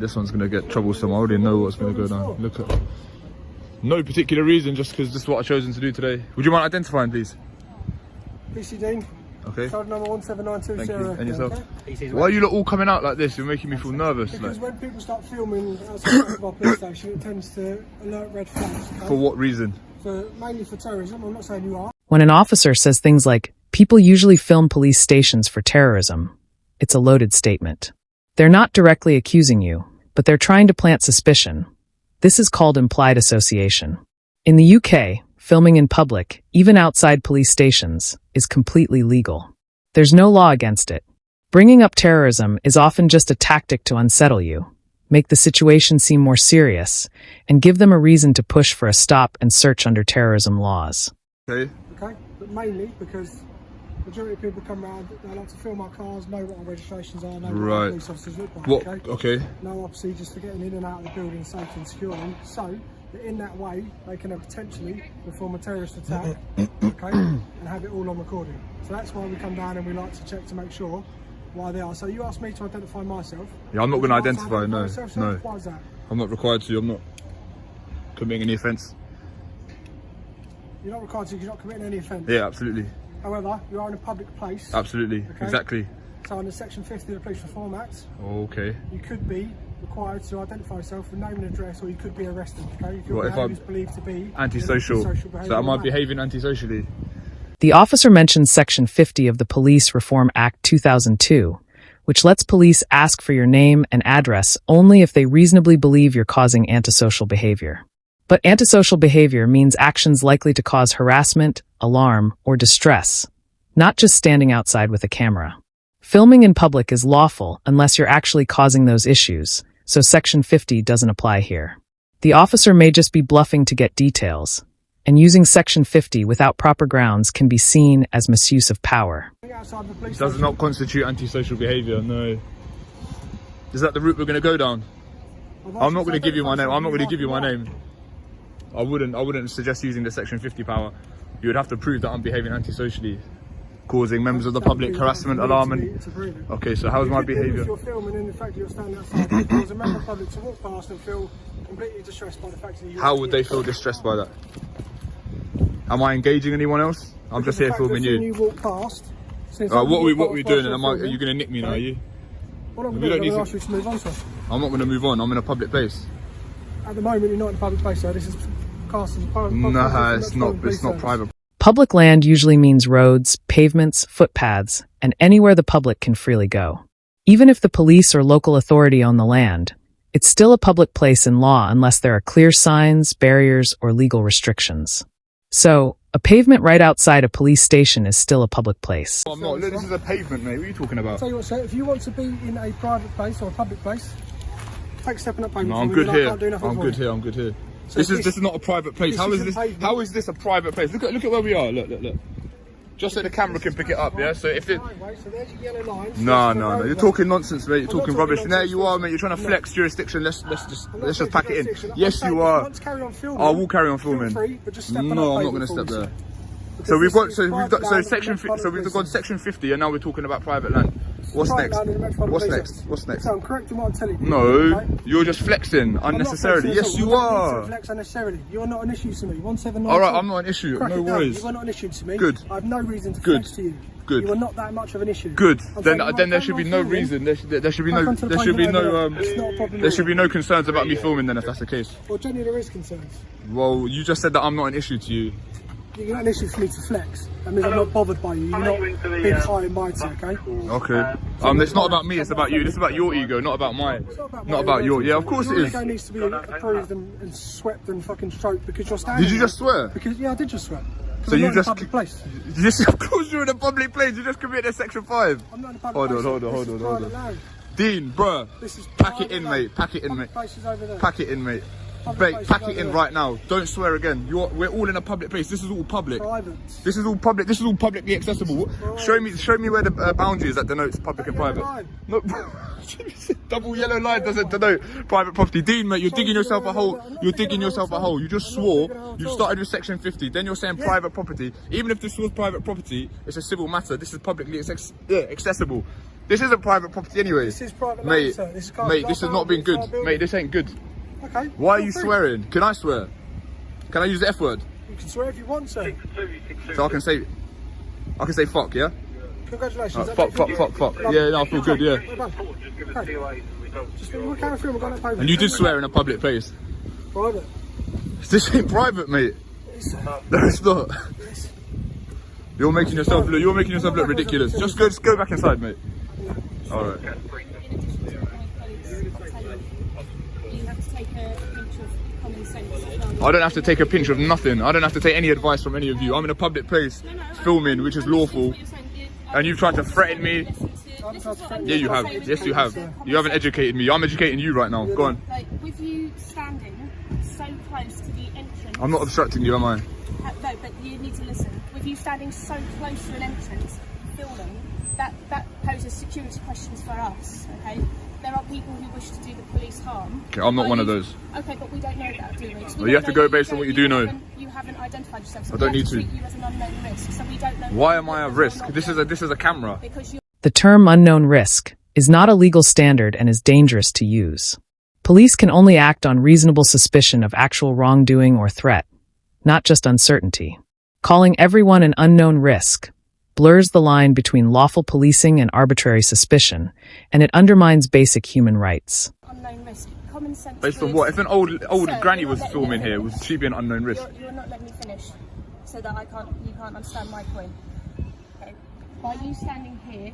This one's gonna get troublesome. I already know what's gonna go down. Look at, no particular reason, just because this is what I've chosen to do today. Would you mind identifying, please? PC Dean. Okay. Code number 17920. Thank you. And yourself? Okay. Why are you lot all coming out like this? You're making me feel nervous. Because like. when people start filming outside of our police station, it tends to alert red flags. Okay? For what reason? Mainly for terrorism. I'm not saying you are. When an officer says things like, "People usually film police stations for terrorism," it's a loaded statement. They're not directly accusing you, but they're trying to plant suspicion. This is called implied association. In the UK, filming in public, even outside police stations, is completely legal. There's no law against it. Bringing up terrorism is often just a tactic to unsettle you, make the situation seem more serious, and give them a reason to push for a stop and search under terrorism laws. Okay. Okay, but mainly because majority of people come around, they like to film our cars, know what our registrations are, know what our police officers look like. What? Okay? Okay. No procedures for getting in and out of the building safely and securely. So that in that way, they can potentially perform a terrorist attack, okay, and have it all on recording. So that's why we come down and we like to check to make sure why they are. So you asked me to identify myself. Yeah, I'm not going to identify. No, no. Why is that? I'm not required to. I'm not committing any offence. You're not required to because you're not committing any offence. Yeah, absolutely. However, you are in a public place. Absolutely. Okay? Exactly. So under Section 50 of the Police Reform Act, okay, you could be required to identify yourself with name and address, or you could be arrested. Okay, if your what if behaviour I'm is believed to be antisocial? So am I behaving antisocially? The officer mentions Section 50 of the Police Reform Act 2002, which lets police ask for your name and address only if they reasonably believe you're causing antisocial behavior. But antisocial behavior means actions likely to cause harassment, alarm, or distress, not just standing outside with a camera. Filming in public is lawful unless you're actually causing those issues, so Section 50 doesn't apply here. The officer may just be bluffing to get details, and using Section 50 without proper grounds can be seen as misuse of power. It does not constitute antisocial behaviour, no. Is that the route we're going to go down? I'm not going to give you my name. I'm not going to give you my name. I wouldn't suggest using the Section 50 power. You would have to prove that I'm behaving antisocially, causing members of the public harassment, alarm, and... Okay, so how's my behaviour? If you're filming and the fact that you're standing outside, there's a member of the public to walk past and feel completely distressed by the fact that you're... How would they feel distressed by that? Am I engaging anyone else? I'm just here filming you. You walk past... What are we doing? Are you going to nick me now, are you? Well, I'm going to ask you to move on, sir. I'm not going to move on. I'm in a public place. At the moment, you're not in a public place, sir. This is cast as a private... No, it's not. It's not private. Public land usually means roads, pavements, footpaths, and anywhere the public can freely go. Even if the police or local authority own the land, it's still a public place in law unless there are clear signs, barriers, or legal restrictions. So, a pavement right outside a police station is still a public place. I'm not. Look, this is a pavement, mate. What are you talking about? I'll tell you what, sir, if you want to be in a private place or a public place, take a step in that pavement. No, I'm good here. I'm good here. I'm good here. So this is not a private place. How is this a private place? Look at where we are. Look. Just so the camera can pick it up, yeah? So if it... So there's your yellow lines. No. You're talking nonsense, mate. You're talking rubbish. And there you are, mate. You're trying to flex jurisdiction. Let's just pack it in. Yes, you are. I will carry on filming. No, I'm not going to step there. So we've got Section 50, and now we're talking about private land. What's next? So I'm correct in what I'm telling you. No, you're just flexing unnecessarily. Yes, you are. Flex unnecessarily. You're not an issue to me. 179. All right, I'm not an issue. No worries. You are not an issue to me. Good. I have no reason to flex to you. Good. You are not that much of an issue. Good. Then there should be no reason. There should be no concerns about me filming. Then if that's the case. Well, generally there is concerns. Well, you just said that I'm not an issue to you. You're not an issue for me to flex. That means I'm not bothered by you. You're not big, high and mighty, okay? Okay. It's not about me, it's about you. This is about your ego, not about mine. Not about your... Yeah, of course it is. Your ego needs to be approved and swept and fucking stroked because you're standing... Did you just swear? Yeah, I did just swear. So you just... public place. Of course you're in a public place. You just committed Section 5. I'm not in a public place. Hold on. Dean, bruh. Pack it in, mate. Pack it in, mate. Pack it in, mate. Pack it in right now. Don't swear again. We're all in a public place. This is all public. Private. This is all public. This is all publicly accessible. Show me where the boundary is that denotes public and private. No, double yellow line doesn't denote private property. Dean, mate, you're digging yourself a hole. You're digging yourself a hole. You just swore. You started with Section 50. Then you're saying private property. Even if this was private property, it's a civil matter. This is publicly accessible. This isn't private property anyway. This is private land, mate. sir. This is Mate, this has not been good. Mate, this ain't good. Okay. Why are you swearing? Can I swear? Can I use the F word? You can swear if you want, sir. So I can say fuck, yeah? Congratulations. Fuck. Yeah, no, I feel good, yeah. Well done. Okay. Just we'll carry through. We're going to pay. And you did swear in a public place. Private. This ain't private, mate. No, it's not. You're making yourself look ridiculous. Just go back inside, mate. All right. You have to take a pinch of common sense as well. I don't have to take a pinch of nothing. I don't have to take any advice from any of you. I'm in a public place filming, which is lawful. And you've tried to threaten me. Yeah, you have. Yes, you have. You haven't educated me. I'm educating you right now. Go on. Like, with you standing so close to the entrance... I'm not obstructing you, am I? No, but you need to listen. With you standing so close to an entrance, filming, that poses security questions for us, okay? There are people who wish to do the police harm. Okay, I'm not one of those. Okay, but we don't know that, do we? Well, you have to go based on what you do know. You haven't identified yourself, so I don't need to. treat you as an unknown risk, so we don't know... Why am I a risk? This is a camera. Because you... The term unknown risk is not a legal standard and is dangerous to use. Police can only act on reasonable suspicion of actual wrongdoing or threat, not just uncertainty. Calling everyone an unknown risk blurs the line between lawful policing and arbitrary suspicion, and it undermines basic human rights. Unknown risk. Common sense. Based on what? If an old granny was filming here, would she be an unknown risk? You're not letting me finish, so that you can't understand my point. Okay. By you standing here,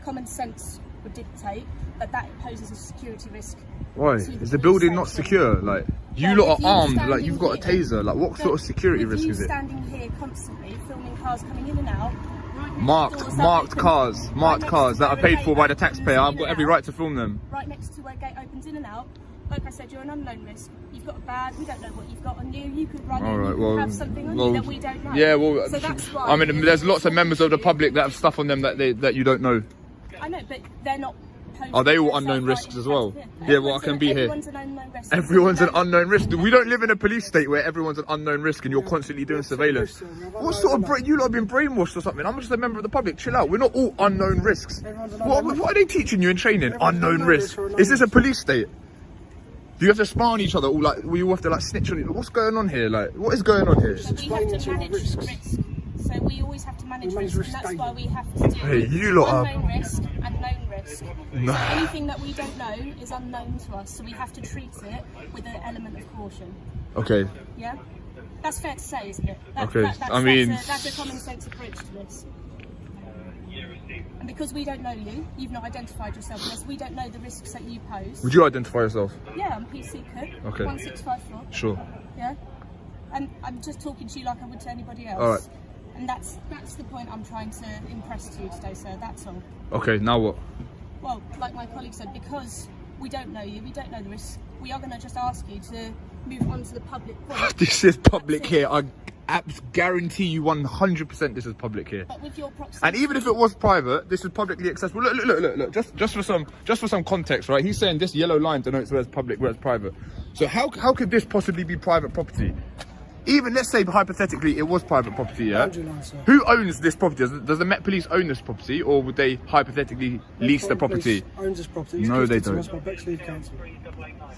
common sense would dictate that poses a security risk. Why? Is the building not secure? Like, you lot are armed, like you've got a taser. Like, what sort of security risk is it? Standing here constantly, filming cars coming in and out. Marked cars that are paid for by the taxpayer. I've got every right to film them. Right next to where gate opens in and out. Like I said, you're an unknown risk. You've got a bag. We don't know what you've got on you. You could run in. You could have something on you that we don't know. Yeah, well, so that's why. I mean, there's lots of members of the public that have stuff on them that you don't know. I know, but they're not. Are they all unknown risks as well? Yeah, well, I can be here. Everyone's an unknown risk. Everyone's an unknown risk. We don't live in a police state where everyone's an unknown risk and you're constantly doing surveillance. What sort of you lot have been brainwashed or something? I'm just a member of the public. Chill out. We're not all unknown risks. What are they teaching you in training? Unknown risk. Is this a police state? Do you have to spy on each other? All like, we all have to like snitch on each other? What's going on here? Like, what is going on here? So we have to manage risk. So we always have to manage risk, and that's why we have to do unknown risk and known risk. So anything that we don't know is unknown to us, so we have to treat it with an element of caution. Okay. Yeah? That's fair to say, isn't it? Okay, that's a common sense approach to this. And because we don't know you, you've not identified yourself with us, we don't know the risks that you pose. Would you identify yourself? Yeah, I'm PC Cook, okay. 1654. Sure. Yeah? And I'm just talking to you like I would to anybody else. Alright. And that's the point I'm trying to impress to you today, sir, that's all. Okay, now what? Well, like my colleague said, because we don't know you, we don't know the risks, we are going to just ask you to move on to the public point. This is public here. I guarantee you 100% this is public here. But with your proximity, and even if it was private, this is publicly accessible. Look. Just for some context, right? He's saying this yellow line denotes where it's public, where it's private. So how could this possibly be private property? Even let's say hypothetically it was private property, yeah? Who owns this property? Does the Met Police own this property, or would they hypothetically lease the property? Owns this property. No, they don't.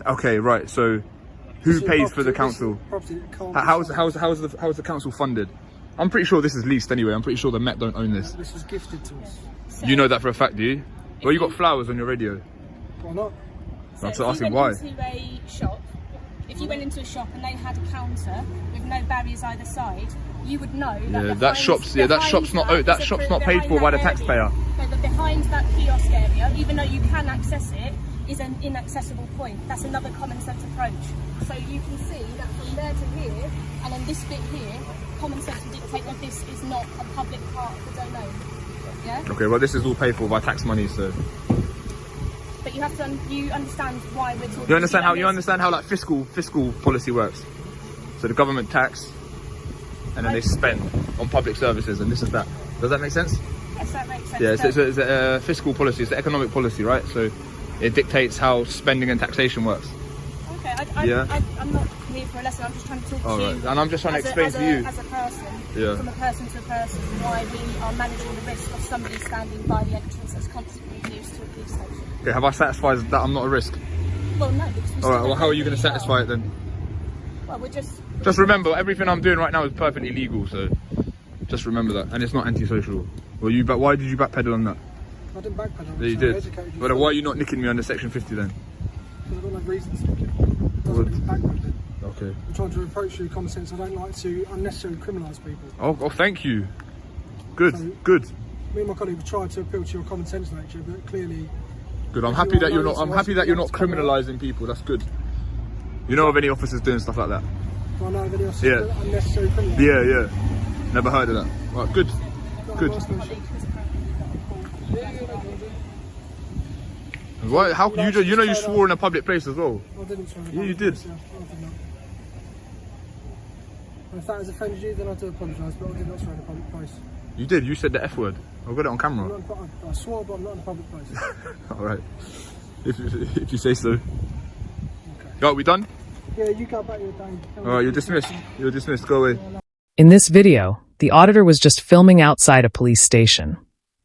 Okay, right. So who pays for the council? How's the council funded? I'm pretty sure this is leased anyway. I'm pretty sure the Met don't own this. This was gifted to us. So you know that for a fact, do you? Well, you got flowers on your radio. Why not? I'm asking why. If you went into a shop and they had a counter with no barriers either side, you would know that that shop's not paid for by the taxpayer. No, but behind that kiosk area, even though you can access it, is an inaccessible point. That's another common sense approach. So you can see that from there to here, and then this bit here, common sense would dictate that this is not a public part of the domain. Yeah? Okay, well this is all paid for by tax money, so. But you have to you understand why we're talking. You understand how like fiscal policy works. So the government tax, and then they spend on public services, and this is that. Does that make sense? Yes, that makes sense. Yeah, it's a fiscal policy. It's the economic policy, right? So it dictates how spending and taxation works. Okay, I'm not here for a lesson. I'm just trying to talk to you. Right. And I'm just trying to explain to you as a person, from a person to a person, why we are managing the risk of somebody standing by the entrance that's constantly Okay, have I satisfied that I'm not a risk? Well, no. Because we All right. still Well, how are you don't going to know who satisfy it then? Well, we're Just remember, everything I'm doing right now is perfectly legal. So just remember that, and it's not antisocial. Well, why did you backpedal on that? I didn't backpedal. Yeah, you did. But why are you not nicking me under section 50 then? Because I don't have reasons to nick it. Doesn't mean backpedaling. Okay. I'm trying to approach you with common sense. I don't like to unnecessarily criminalise people. Oh, thank you. Good, So- good, Me and my colleague have tried to appeal to your common sense nature, but clearly good. I'm If happy you that are you're not. loads I'm of happy us that you're who not like to come out- criminalising people. That's good. You know of any officers doing stuff like that? I know of any else Yeah. unnecessary criminal. Yeah, yeah. Never heard of that. Right, good, good. Why? How can you know you swore in a public place as well? I didn't swear. Yeah, you did. I did not. And if that has offended you, then I do apologise, but I did not swear in a public place. You did. You said the F word. I've got it on I'm camera. not in, I swore, but I'm not in a public place. All right. If you say so. Okay. Right, we done? Yeah, you go about your day. All right, you're dismissed. You're dismissed. Go away. In this video, the auditor was just filming outside a police station,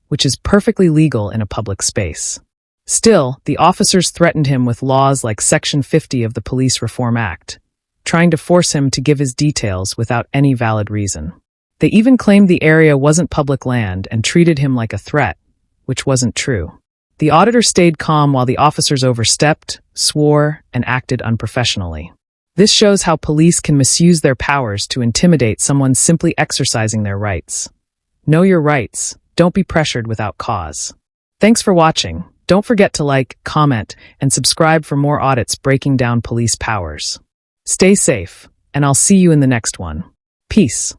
which is perfectly legal in a public space. Still, the officers threatened him with laws like Section 50 of the Police Reform Act, trying to force him to give his details without any valid reason. They even claimed the area wasn't public land and treated him like a threat, which wasn't true. The auditor stayed calm while the officers overstepped, swore, and acted unprofessionally. This shows how police can misuse their powers to intimidate someone simply exercising their rights. Know your rights. Don't be pressured without cause. Thanks for watching. Don't forget to like, comment, and subscribe for more audits breaking down police powers. Stay safe, and I'll see you in the next one. Peace.